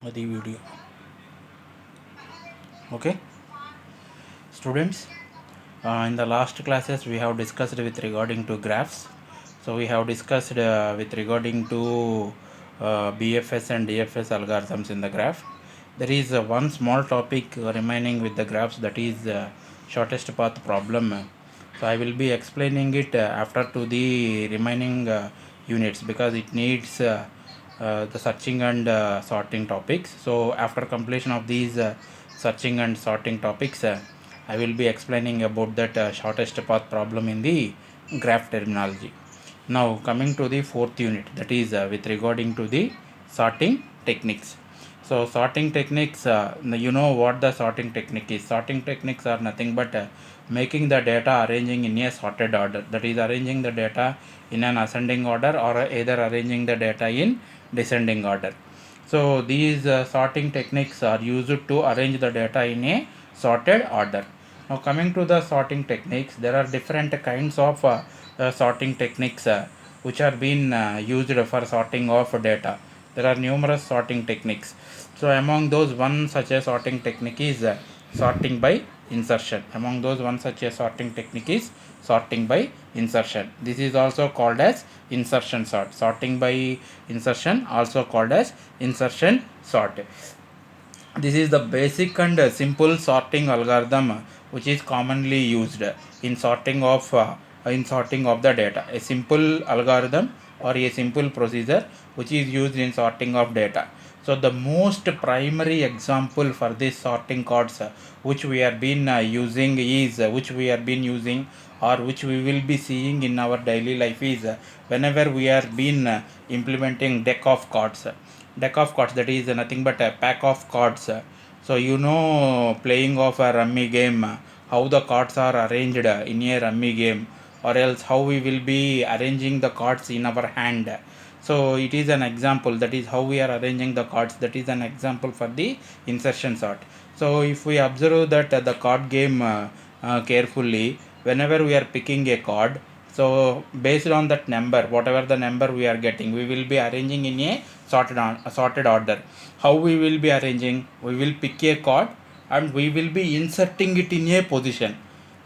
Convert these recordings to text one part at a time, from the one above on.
the video. Okay, students, in the last classes we have discussed with regarding to graphs. So we have discussed with regarding to BFS and DFS algorithms in the graph. There is one small topic remaining with the graphs, that is shortest path problem. So I will be explaining it after to the remaining units, because it needs the searching and sorting topics. So after completion of these searching and sorting topics, I will be explaining about that shortest path problem in the graph terminology. Now coming to the fourth unit, that is with regarding to the sorting techniques. So sorting techniques, you know what the sorting technique is. Sorting techniques are nothing but making the data arranging in a sorted order, that is arranging the data in an ascending order or either arranging the data in descending order. So these sorting techniques are used to arrange the data in a sorted order. Now coming to the sorting techniques, there are different kinds of sorting techniques which are being used for sorting of data. There are numerous sorting techniques. So among those, one such a sorting technique is sorting by insertion. Among those, one such a sorting technique is sorting by insertion. This is also called as insertion sort. Sorting by insertion, also called as insertion sort. This is the basic and simple sorting algorithm which is commonly used in sorting of the data. A simple algorithm or a simple procedure which is used in sorting of data. So the most primary example for this sorting codes which we are been using is which we are been using or which we will be seeing in our daily life is whenever we are been implementing deck of cards. Deck of cards, that is nothing but a pack of cards. So you know, playing of a rummy game, how the cards are arranged in a rummy game, or else how we will be arranging the cards in our hand. So it is an example, that is how we are arranging the cards, that is an example for the insertion sort. So if we observe that the card game carefully, whenever we are picking a card, so based on that number, whatever the number we are getting, we will be arranging in a sorted order. How we will be arranging? We will pick a card and we will be inserting it in a position.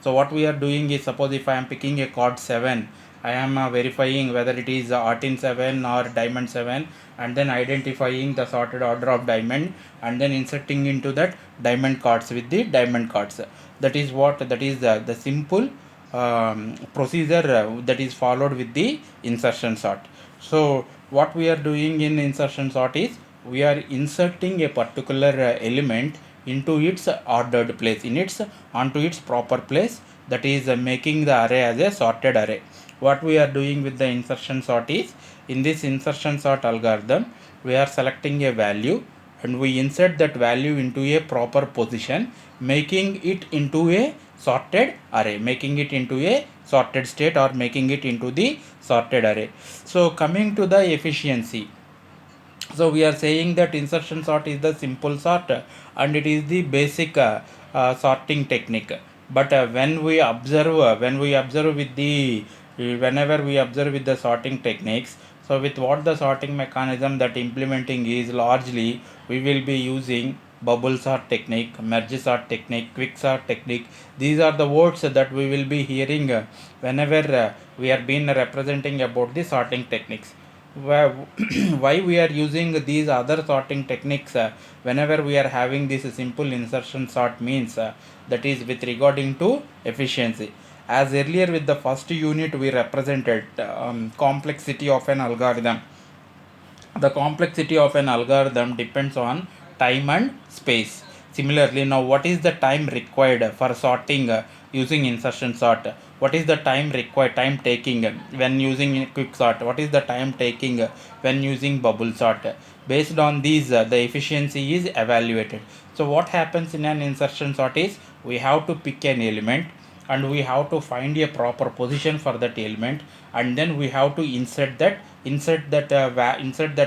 So what we are doing is, suppose if I am picking a card 7, I am verifying whether it is 7 or diamond 7, and then identifying the sorted order of diamond and then inserting into that diamond cards with the diamond cards. That is the simple procedure that is followed with the insertion sort. So what we are doing in insertion sort is, we are inserting a particular element into its ordered place, onto its proper place, that is making the array as a sorted array. What we are doing with the insertion sort is, in this insertion sort algorithm, we are selecting a value and we insert that value into a proper position, making it into a sorted array, making it into a sorted state, or making it into the sorted array. So coming to the efficiency, so we are saying that insertion sort is the simple sort and it is the basic sorting technique. But when we observe with the whenever we observe with the sorting techniques, so with what the sorting mechanism that implementing is, largely we will be using bubble sort technique, merge sort technique, quick sort technique. These are the words that we will be hearing whenever we are being representing about the sorting techniques. Why we are using these other sorting techniques whenever we are having this simple insertion sort means, that is with regarding to efficiency. As earlier with the first unit we represented complexity of an algorithm. The complexity of an algorithm depends on time and space. Similarly, now what is the time required for sorting using insertion sort? What is the time required, time taking when using quick sort? What is the time taking when using bubble sort? Based on these, the efficiency is evaluated. So what happens in an insertion sort is, we have to pick an element and we have to find a proper position for that element, and then we have to insert that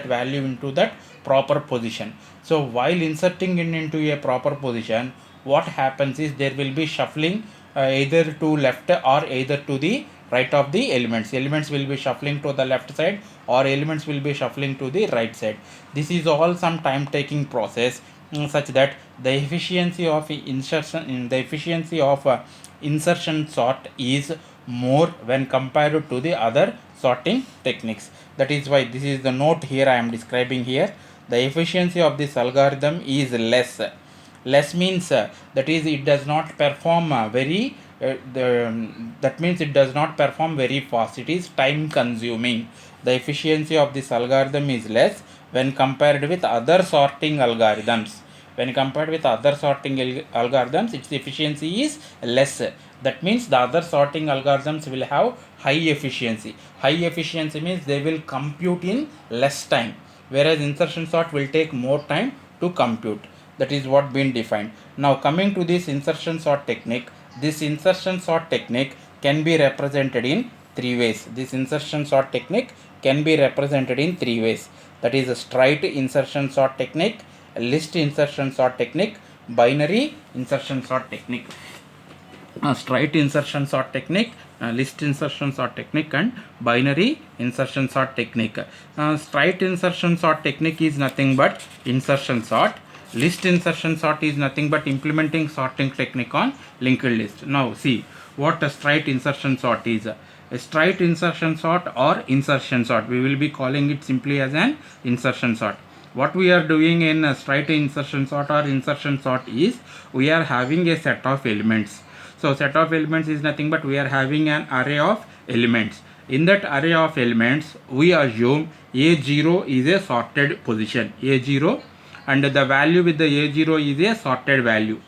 value into that proper position. So while inserting it into a proper position, what happens is, there will be shuffling either to left or either to the right of the elements will be shuffling to the left side or elements will be shuffling to the right side. This is all some time taking process, such that the efficiency of insertion sort is more when compared to the other sorting techniques. That is why this is the note here I am describing here. The efficiency of this algorithm is less. Less means that is it does not perform that means it does not perform very fast. It is time consuming. The efficiency of this algorithm is less when compared with other sorting algorithms. When compared with other sorting algorithms, its efficiency is less. That means the other sorting algorithms will have high efficiency. High efficiency means they will compute in less time, whereas insertion sort will take more time to compute. That is what been defined. Now coming to this insertion sort technique, this insertion sort technique can be represented in three ways. This insertion sort technique can be represented in three ways. That is a straight insertion sort technique, list insertion sort technique, binary insertion sort technique. Straight insertion sort technique, list insertion sort technique, and binary insertion sort technique. Straight insertion sort technique is nothing but insertion sort. List insertion sort is nothing but implementing sorting technique on linked list. Now see what a straight insertion sort is. A straight insertion sort or insertion sort, we will be calling it simply as an insertion sort. What we are doing in a straight insertion sort or insertion sort is we are having a set of elements. So set of elements is nothing but we are having an array of elements. In that array of elements, we assume A0 is a sorted position, A0, and the value with the A0 is a sorted value.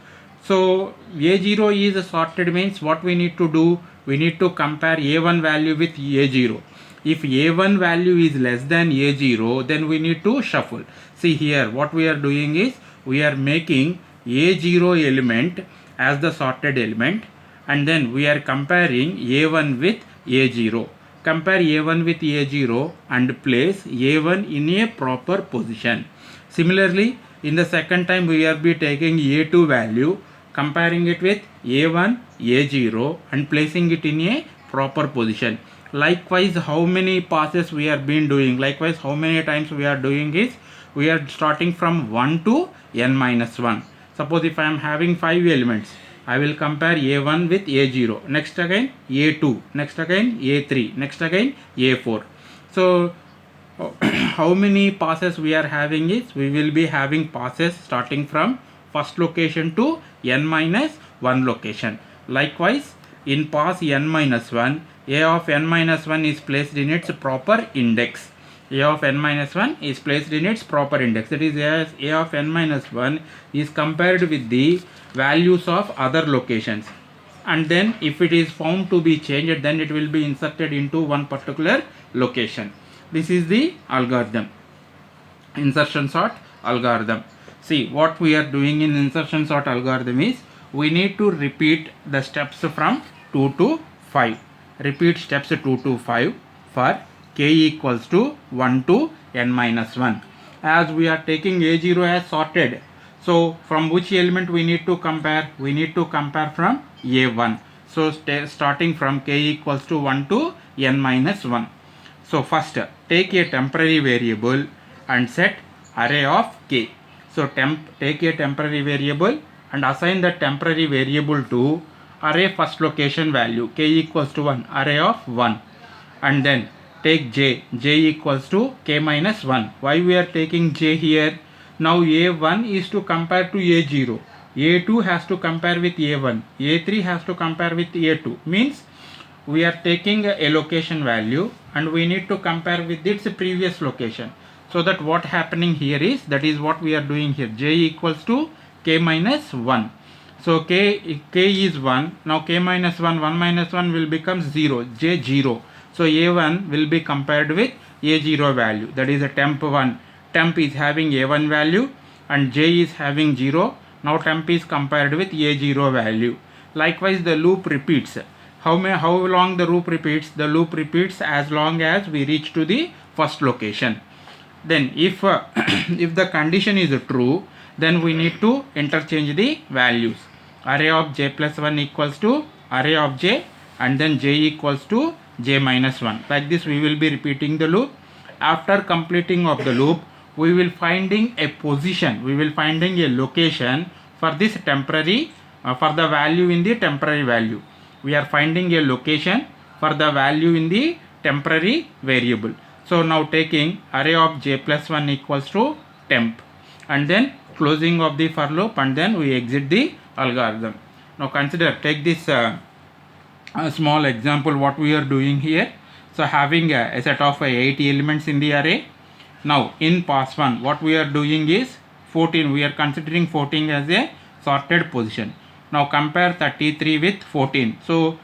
So A0 is sorted means what we need to do? We need to compare A1 value with A0. If A1 value is less than A0, then we need to shuffle. See here, what we are doing is we are making A0 element as the sorted element, and then we are comparing A1 with A0. Compare A1 with A0 and place A1 in a proper position. Similarly, in the second time we are be taking A2 value, comparing it with A1, A0 and placing it in a proper position. Likewise, how many passes we are been doing? Likewise, how many times we are doing is we are starting from 1 to n minus 1. Suppose if I am having 5 elements, I will compare A1 with A0, next again A2, next again A3, next again A4. So how many passes we are having is we will be having passes starting from first location to n minus 1 location. Likewise, in pass n minus 1, A of n minus 1 is placed in its proper index. A of n minus 1 is placed in its proper index. That is, A of n minus 1 is compared with the values of other locations, and then if it is found to be changed, then it will be inserted into one particular location. This is the algorithm, insertion sort algorithm. See, what we are doing in insertion sort algorithm is we need to repeat the steps from 2 to 5. Repeat steps 2 to 5 for k equals to 1 to n minus 1. As we are taking A0 as sorted, so from which element we need to compare? We need to compare from A1. So starting from k equals to 1 to n minus 1. So first take a temporary variable and set array of k. So take a temporary variable and assign the temporary variable to array first location value k equals to 1, array of 1, and then take j equals to k minus 1. Why we are taking j here? Now A1 is to compare to A0, A2 has to compare with A1, A3 has to compare with A2. Means we are taking a location value and we need to compare with its previous location. So that what happening here is, that is what we are doing here, j equals to k minus 1. So k is 1, now k minus 1, 1 minus 1 will become 0, j 0. So A1 will be compared with A0 value, that is a temp 1. Temp is having A1 value and j is having 0. Now temp is compared with A0 value. Likewise, the loop repeats. How long the loop repeats? The loop repeats as long as we reach to the first location. Then if if the condition is true, then we need to interchange the values. Array of j plus 1 equals to array of j and then j equals to j minus 1. Like this we will be repeating the loop. After completing of the loop, we will finding a position, we will finding a location for this temporary for the value in the temporary value. We are finding a location for the value in the temporary variable. So now taking array of j plus 1 equals to temp, and then closing of the for loop, and then we exit the algorithm. Now consider, take this a small example what we are doing here. So having a set of 8 elements in the array. Now in pass 1 what we are doing is 14, we are considering 14 as a sorted position. Now compare 33 with 14. So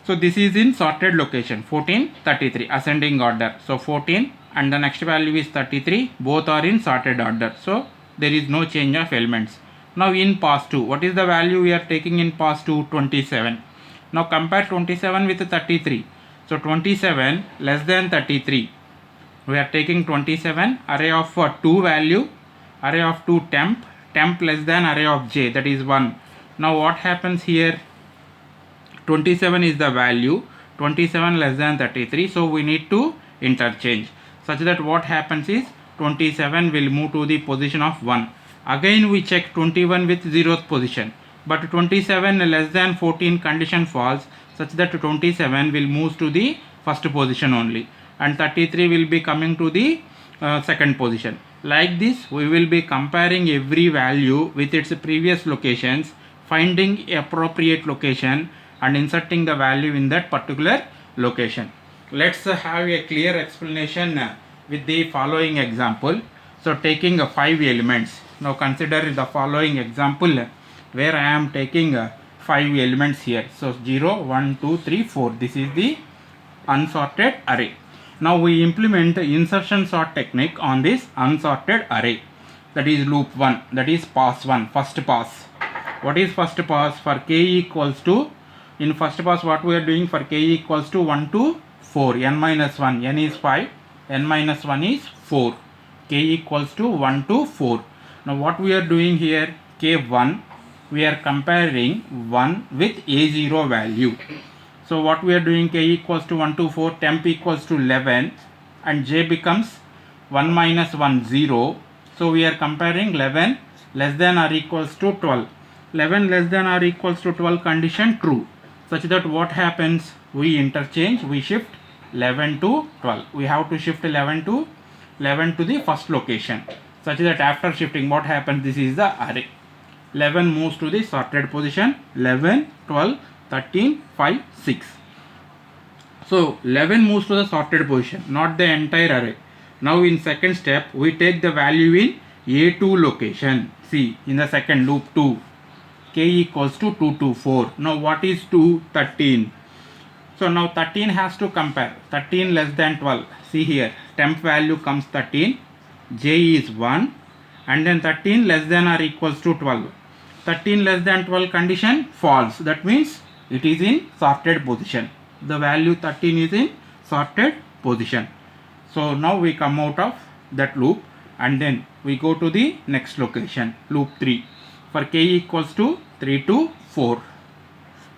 this is in sorted location, 14, 33, ascending order. So 14 and the next value is 33, both are in sorted order. So there is no change of elements. Now in pass 2, what is the value we are taking in pass 2? 27. Now compare 27 with 33. So 27 less than 33. We are taking 27, array of 2 value, array of 2 temp, temp less than array of j, that is 1. Now what happens here? 27 is the value, 27 less than 33, so we need to interchange, such that what happens is 27 will move to the position of 1. Again we check 21 with 0th position, but 27 less than 14 condition false, such that 27 will move to the first position only, and 33 will be coming to the second position. Like this we will be comparing every value with its previous locations, finding appropriate location and inserting the value in that particular location. Let's have a clear explanation with the following example. So taking 5 elements. Now consider the following example where I am taking 5 elements here. So 0, 1, 2, 3, 4. This is the unsorted array. Now we implement insertion sort technique on this unsorted array. That is loop 1, that is pass 1, first pass. What is first pass? For k equals to, in first pass what we are doing, for k equals to 1 to 4, n minus 1, n is 5, n minus 1 is 4, k equals to 1 to 4. Now what we are doing here, k1, we are comparing 1 with a0 value. So what we are doing, k equals to 1 to 4, temp equals to 11, and j becomes 1 minus 1, 0. So we are comparing 11 less than or equals to 12. 11 less than or equals to 12 condition true, such that what happens, we interchange, we shift 11 to 12. We have to shift 11 to the first location, such that after shifting what happens, this is the array. 11 moves to the sorted position, 11, 12, 13, 5, 6. So 11 moves to the sorted position, not the entire array. Now in second step we take the value in a2 location. See, in the second loop 2, k equals to 2 to 4. Now what is 2? 13. So now 13 has to compare, 13 less than 12. See here, temp value comes 13, j is 1, and then 13 less than or equals to 12. 13 less than 12 condition false, that means it is in sorted position. The value 13 is in sorted position. So now we come out of that loop, and then we go to the next location, loop 3, for k equals to 3 to 4.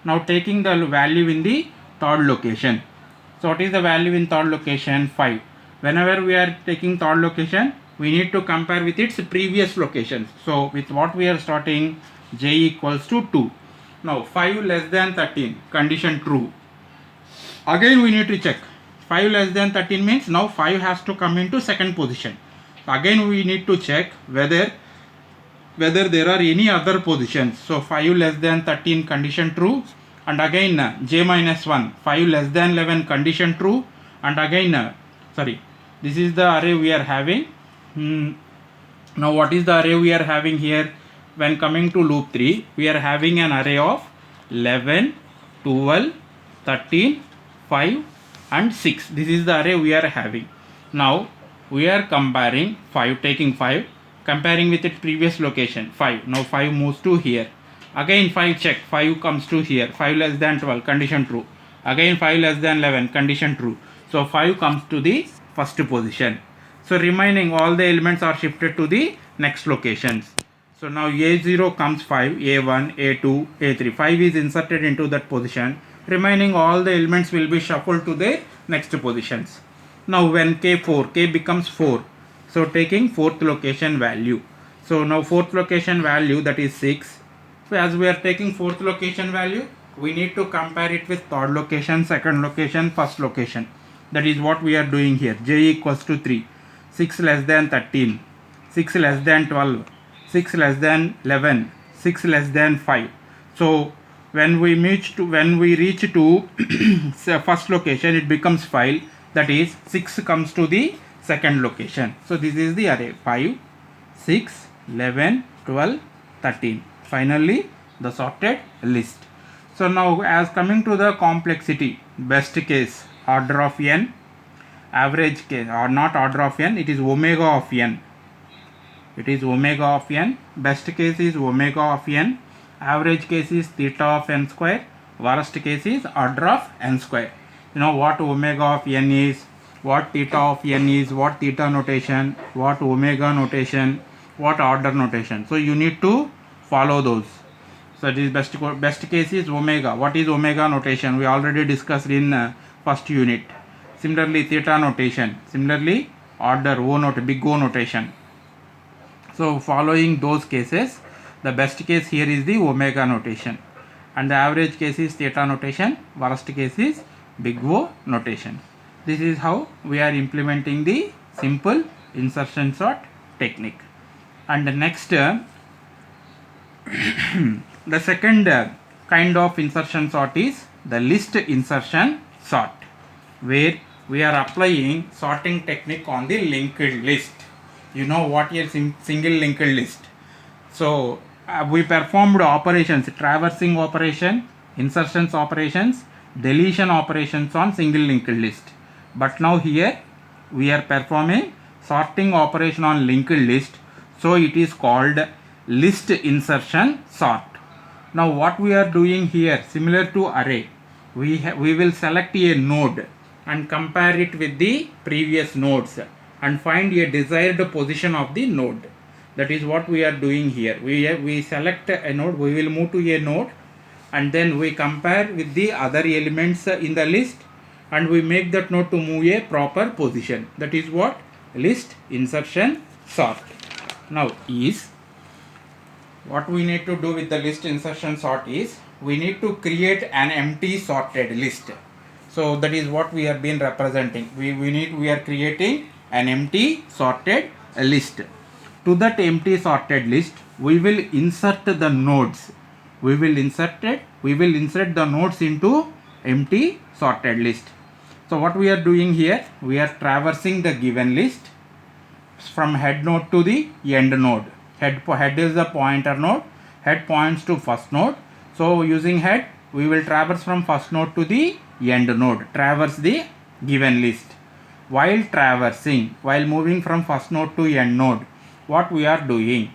Now taking the value in the third location. So what is the value in third location? 5. Whenever we are taking third location, we need to compare with its previous locations. So with what we are starting, j equals to 2. Now 5 less than 13, condition true. Again we need to check, 5 less than 13 means now 5 has to come into second position. Again we need to check whether there are any other positions. So 5 less than 13, condition true, and again j minus 1, 5 less than 11, condition true, and again this is the array we are having. Now what is the array we are having here? When coming to loop 3, we are having an array of 11, 12, 13, 5 and 6. This is the array we are having. Now we are comparing 5, taking 5, comparing with its previous location, 5. Now 5 moves to here. Again 5 check, 5 comes to here, 5 less than 12, condition true. Again 5 less than 11, condition true. So 5 comes to the first position. So remaining all the elements are shifted to the next locations. So now A0 comes 5, A1, A2, A3. 5 is inserted into that position. remaining all the elements will be shuffled to their next positions. Now when k becomes 4, so taking fourth location value. So now fourth location value, that is 6. So as we are taking fourth location value, we need to compare it with third location, second location, first location. That is what we are doing here. J equals to 3, 6 less than 13, 6 less than 12, 6 less than 11, 6 less than 5. So when we reach to first location, it becomes 5. That is 6 comes to the second location. So this is the array 5, 6, 11, 12, 13. Finally the sorted list. So now as coming to the complexity, best case order of n, average case or not order of n, it is omega of n. It is omega of n. Best case is omega of n. Average case is theta of n square. Worst case is order of n square. You know what omega of n is, what theta of n is, what theta notation, what omega notation, what order notation. So you need to follow those. So this best case is omega. What is omega notation? We already discussed in first unit. Similarly theta notation. Similarly order O note, big O notation. So following those cases, the best case here is the omega notation, and the average case is theta notation, worst case is big O notation. This is how we are implementing the simple insertion sort technique. And the next the second kind of insertion sort is the list insertion sort, where we are applying sorting technique on the linked list. You know what is single linked list. So we performed operations, traversing operation, insertions operations, deletion operations on single linked list. But now here we are performing sorting operation on linked list. So it is called list insertion sort. Now what we are doing here, similar to array, we will select a node and compare it with the previous nodes and find a desired position of the node. That is what we are doing here. We select a node, we will move to a node, and then we compare with the other elements in the list, and we make that node to move a proper position. That is what list insertion sort. Now is what we need to do with the list insertion sort is we need to create an empty sorted list. So that is what we have been representing. We are creating an empty sorted list. To that empty sorted list, we will insert the nodes. We will insert the nodes into empty sorted list. So what we are doing here, we are traversing the given list from head node to the end node. Head is the pointer node. Head points to first node. So using head, we will traverse from first node to the end node. Traverse the given list. While traversing, while moving from first node to end node, what we are doing?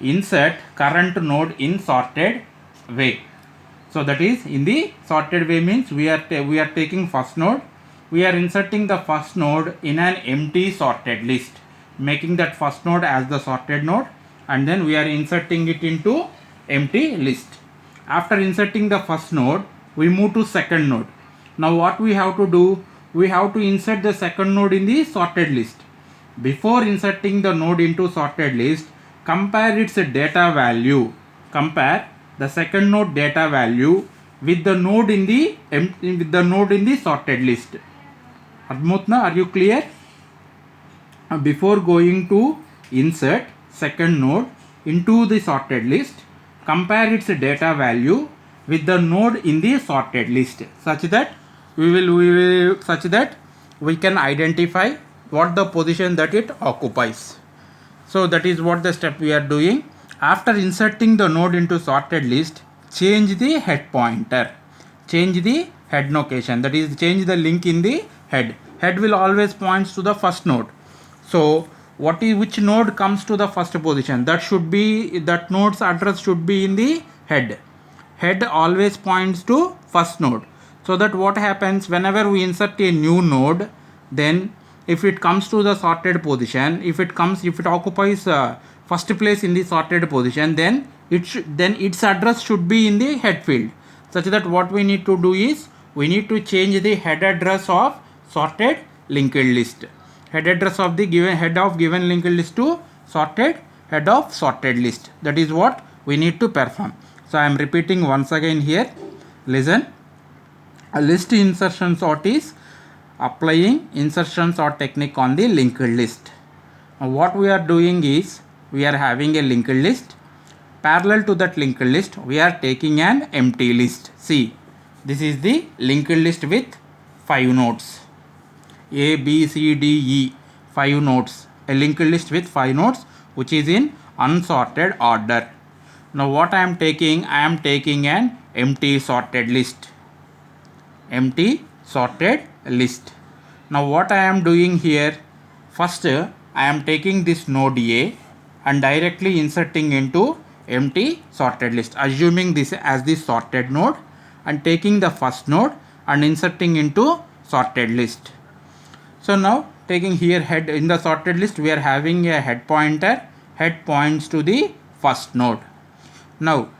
Insert current node in sorted way. So that is, in the sorted way means we are taking first node. We are inserting the first node in an empty sorted list, making that first node as the sorted node, and then we are inserting it into empty list. After inserting the first node, we move to second node. Now what we have to do? We have to insert the second node in the sorted list. Before inserting the node into sorted list, compare its data value. Compare the second node data value with the node in the sorted list. Admutna, are you clear? Before going to insert second node into the sorted list, compare its data value with the node in the sorted list, such that we can identify what the position that it occupies. So that is what the step we are doing. After inserting the node into sorted list, change the head pointer, change the head location, that is change the link in the head. Head will always points to the first node. So which node comes to the first position? That node's address should be in the head. Head always points to first node. So that what happens, whenever we insert a new node, then if it comes to the sorted position, if it occupies first place in the sorted position, then its address should be in the head field. such that what we need to do is we need to change the head address of sorted linked list. Head address of the given head of given linked list to sorted head of sorted list. That is what we need to perform. So I am repeating once again here. Listen. A list insertion sort is applying insertion sort technique on the linked list. Now what we are doing is we are having a linked list. Parallel to that linked list, we are taking an empty list. See, this is the linked list with 5 nodes. A, B, C, D, E, 5 nodes. A linked list with 5 nodes which is in unsorted order. Now what I am taking? I am taking an empty sorted list. Empty sorted list. Now what I am doing here? First, I am taking this node A and directly inserting into empty sorted list, assuming this as the sorted node, and taking the first node and inserting into sorted list. So now taking here head in the sorted list, we are having a head pointer. Head points to the first node. Now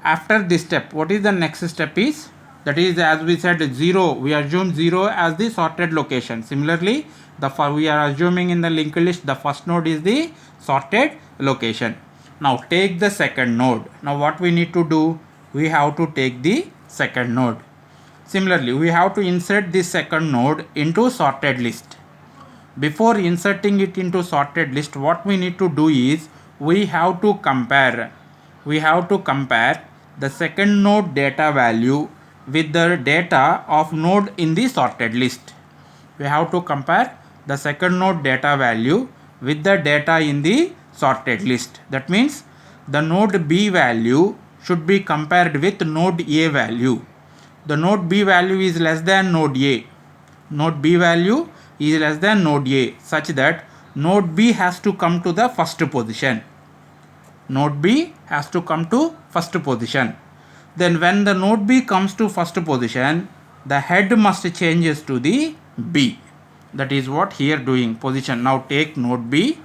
after this step, what is the next step is? That is, as we said, 0. We assume 0 as the sorted location. Similarly, we are assuming in the linked list the first node is the sorted location. Now take the second node. Now what we need to do? We have to take the second node. Similarly, we have to insert this second node into sorted list. Before inserting it into sorted list, what we need to do is we have to compare. We have to compare the second node data value with the data of node in the sorted list. We have to compare the second node data value with the data in the sorted list. That means the node B value should be compared with node A value. The node B value is less than node A. Node B value is less than node A, such that node B has to come to the first position. Node B has to come to first position. Then when the node B comes to first position, the head must changes to the B. That is what here doing position. Now take node B,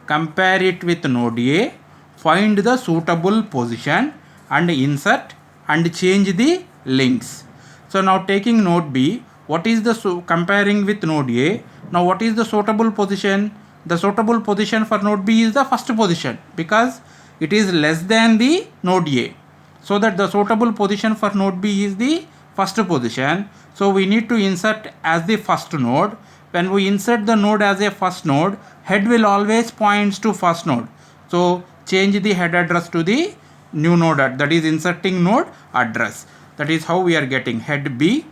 compare it with node A, find the suitable position and insert and change the links. So now taking node B, what is the comparing with node A? Now what is the suitable position? The suitable position for node B is the first position because it is less than the node A. So that the suitable position for node B is the first position. So we need to insert as the first node. When we insert the node as a first node, head will always points to first node. So change the head address to the new node, that is inserting node address. That is how we are getting head B.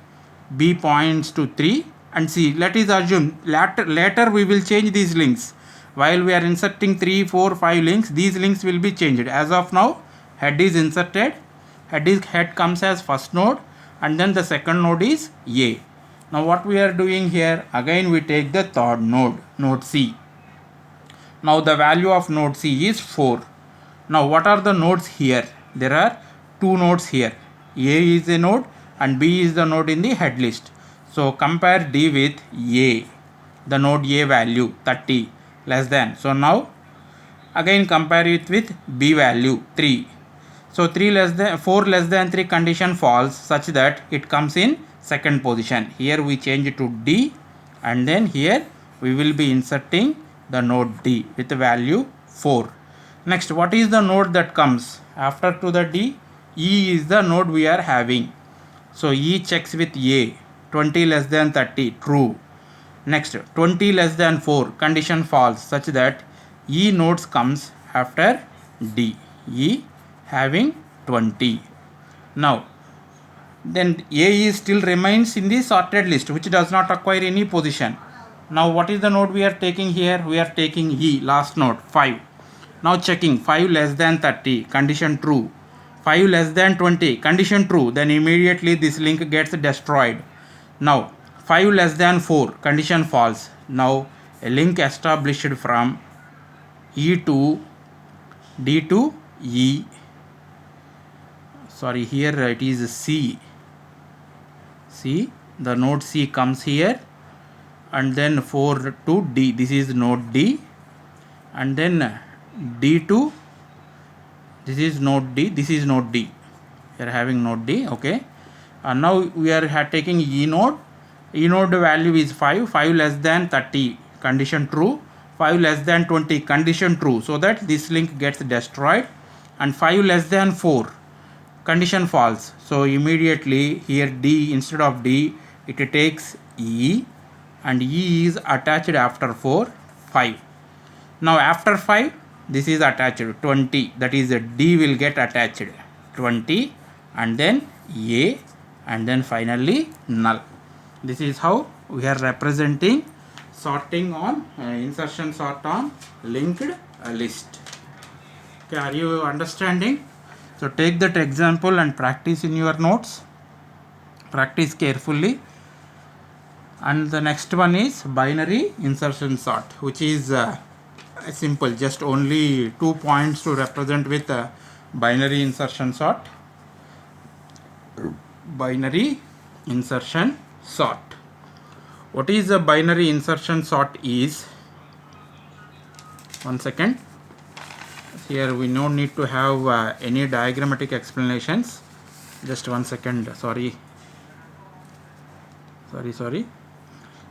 B points to 3 and C. Let us assume later we will change these links. While we are inserting 3, 4, 5 links, these links will be changed. As of now, head is inserted. Head comes as first node and then the second node is A. Now what we are doing here, again we take the third node, node C. Now the value of node C is 4. Now what are the nodes here? There are 2 nodes here. A is a node and B is the node in the head list. So compare D with A. The node A value 30 less than. So now again compare it with B value 3. So 4 less than 3 condition false, such that it comes in second position. Here we change to D and then here we will be inserting the node D with the value 4. Next, what is the node that comes after to the D? E is the node we are having. So E checks with A. 20 less than 30 true. Next, 20 less than 4 condition false, such that E nodes comes after D. E having 20. Now then A is still remains in the sorted list, which does not acquire any position. Now what is the node we are taking here? We are taking E, last node 5. Now checking 5 less than 30 condition true. 5 less than 20 condition true, then immediately this link gets destroyed. Now 5 less than 4 condition false. Now a link established from E to D to E. Sorry, here it is C. See, the node C comes here and then 4 to D. This is node D and then D to, this is node D, this is node D. We are having node D, okay. Now we are taking E node. E node value is 5, 5 less than 30, condition true, 5 less than 20, condition true, so that this link gets destroyed, and 5 less than 4, condition false. So immediately here D, instead of D, it takes E, and E is attached after 4, 5. Now after 5, this is attached 20, that is D will get attached 20, and then A, and then finally null. This is how we are representing sorting on insertion sort on linked list. Okay, are you understanding? So take that example and practice in your notes. Practice carefully. And the next one is binary insertion sort, which is simple, just only 2 points to represent with binary insertion sort. Binary insertion sort. What is a binary insertion sort is, one second, here we no need to have any diagrammatic explanations, just one second, sorry.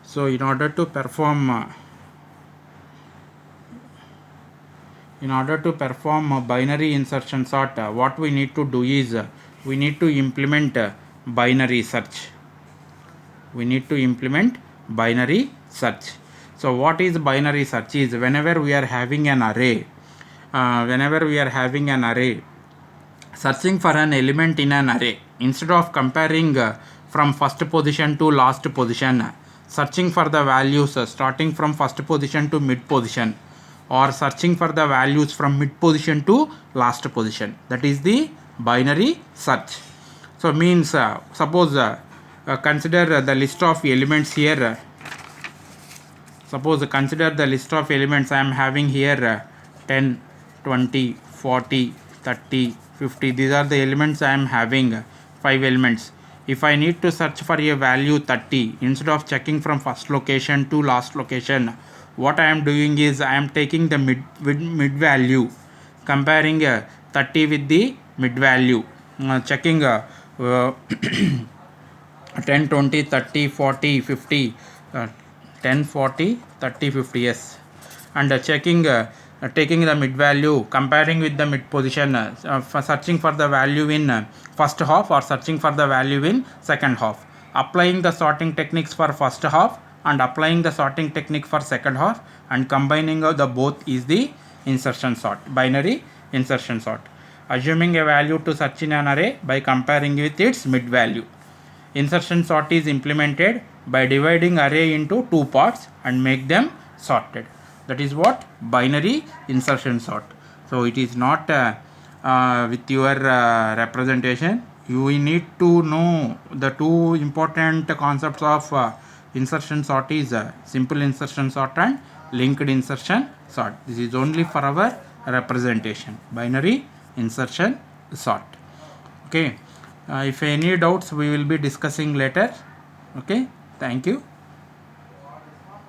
So in order to perform a binary insertion sort, what we need to do is we need to implement binary search. So what is binary search is, whenever we are having an array, searching for an element in an array, instead of comparing from first position to last position, searching for the values starting from first position to mid position, or searching for the values from mid position to last position, that is the binary search. So means suppose consider the list of elements here. Consider the list of elements I am having here, 10, 20, 40, 30, 50. These are the elements I am having, 5 elements. If I need to search for a value 30, instead of checking from first location to last location, what I am doing is I am taking the mid value, comparing 30 with the mid value, checking 10, 20, 30, 40, 50, 10, 40, 30, 50, yes, and checking taking the mid value, comparing with the mid position, for searching for the value in first half or searching for the value in second half, applying the sorting techniques for first half and applying the sorting technique for second half, and combining of the both is the insertion sort, binary insertion sort. Assuming a value to search in an array by comparing with its mid value. Insertion sort is implemented by dividing array into 2 parts and make them sorted. That is what binary insertion sort. So it is not with your representation. You need to know the 2 important concepts of insertion sort is simple insertion sort and linked insertion sort. This is only for our representation, binary insertion sort. Okay. If any doubts, we will be discussing later. Okay. Thank you.